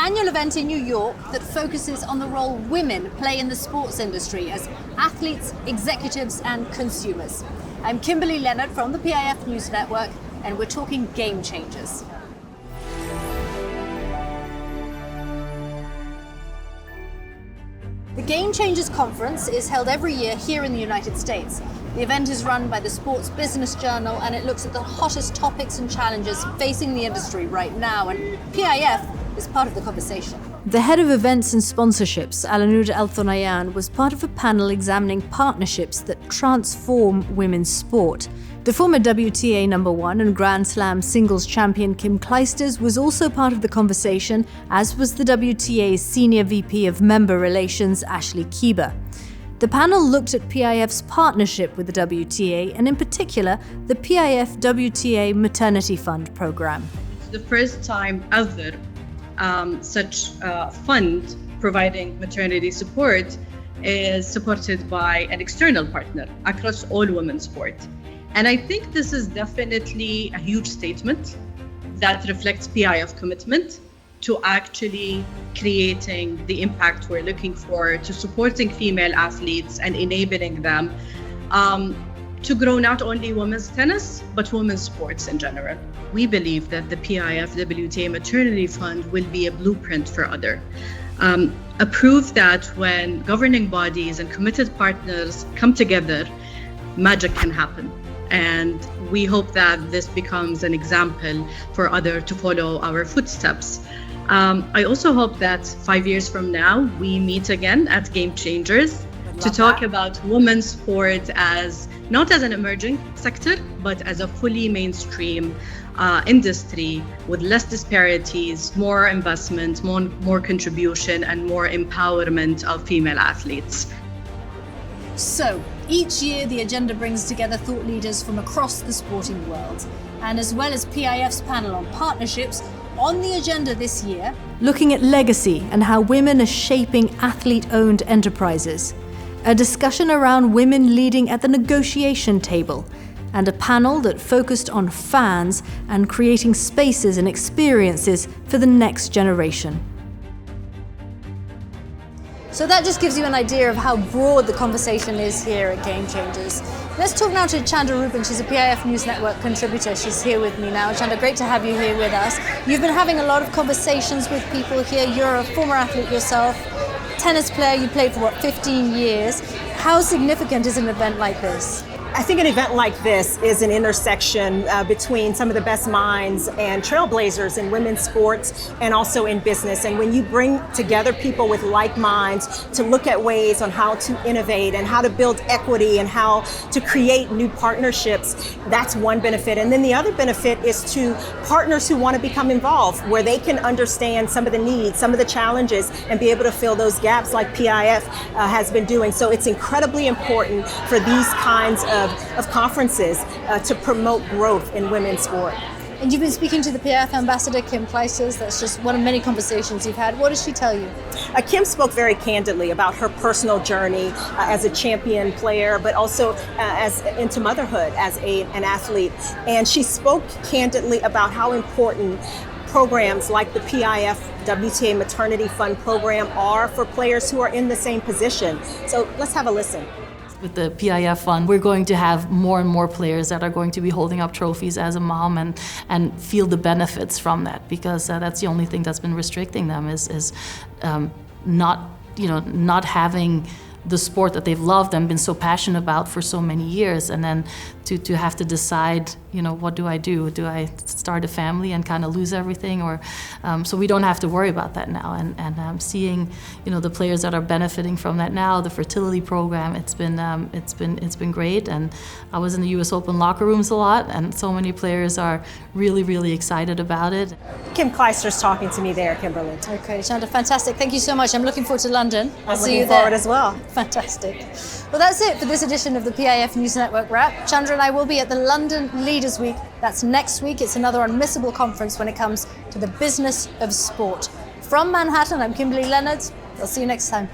annual event in New York that focuses on the role women play in the sports industry as athletes, executives, and consumers. I'm Kimberly Leonard from the PIF News Network, and we're talking game changers. The Game Changers Conference is held every year here in the United States. The event is run by the Sports Business Journal, and it looks at the hottest topics and challenges facing the industry right now, and PIF is part of the conversation. The head of events and sponsorships, Alanuda Althonayan, was part of a panel examining partnerships that transform women's sport. The former WTA number 1 and Grand Slam singles champion Kim Clijsters was also part of the conversation, as was the WTA's Senior VP of Member Relations, Ashley Kieber. The panel looked at PIF's partnership with the WTA, and in particular, the PIF WTA Maternity Fund program. It's the first time ever such a fund providing maternity support is supported by an external partner across all women's sport. And I think this is definitely a huge statement that reflects PIF commitment to actually creating the impact we're looking for, to supporting female athletes and enabling them to grow not only women's tennis, but women's sports in general. We believe that the PIF WTA Maternity Fund will be a blueprint for others. A proof that when governing bodies and committed partners come together, magic can happen. And we hope that this becomes an example for others to follow our footsteps. I also hope that 5 years from now, we meet again at Game Changers to talk about women's sport as not as an emerging sector, but as a fully mainstream industry with less disparities, more investment, more contribution, and more empowerment of female athletes. So, each year the agenda brings together thought leaders from across the sporting world. And as well as PIF's panel on partnerships, on the agenda this year, looking at legacy and how women are shaping athlete-owned enterprises, a discussion around women leading at the negotiation table, and a panel that focused on fans and creating spaces and experiences for the next generation. So that just gives you an idea of how broad the conversation is here at Game Changers. Let's talk now to Chanda Rubin. She's a PIF News Network contributor. She's here with me now. Chanda, great to have you here with us. You've been having a lot of conversations with people here. You're a former athlete yourself, tennis player. You played for 15 years. How significant is an event like this? I think an event like this is an intersection between some of the best minds and trailblazers in women's sports and also in business. And when you bring together people with like minds to look at ways on how to innovate and how to build equity and how to create new partnerships, that's one benefit. And then the other benefit is to partners who want to become involved, where they can understand some of the needs, some of the challenges, and be able to fill those gaps like PIF has been doing. So it's incredibly important for these kinds of conferences to promote growth in women's sport. And you've been speaking to the PIF ambassador, Kim Clijsters. That's just one of many conversations you've had. What does she tell you? Kim spoke very candidly about her personal journey as a champion player, but also as into motherhood as an athlete. And she spoke candidly about how important programs like the PIF WTA Maternity Fund program are for players who are in the same position. So let's have a listen. With the PIF fund, we're going to have more and more players that are going to be holding up trophies as a mom and feel the benefits from that, because that's the only thing that's been restricting them is not having the sport that they've loved and been so passionate about for so many years, and then to have to decide, what do I do? Do I start a family and kind of lose everything, or so we don't have to worry about that now. And seeing, the players that are benefiting from that now, the fertility program, it's been great. And I was in the U.S. Open locker rooms a lot, and so many players are really, really excited about it. Kim Clijsters talking to me there, Kimberly. Okay, Chanda, fantastic. Thank you so much. I'm looking forward to London. I'll see you there. Forward as well. Fantastic. Well, that's it for this edition of the PIF News Network Wrap. Chandra and I will be at the London Leaders Week. That's next week. It's another unmissable conference when it comes to the business of sport. From Manhattan, I'm Kimberly Leonard. I'll see you next time.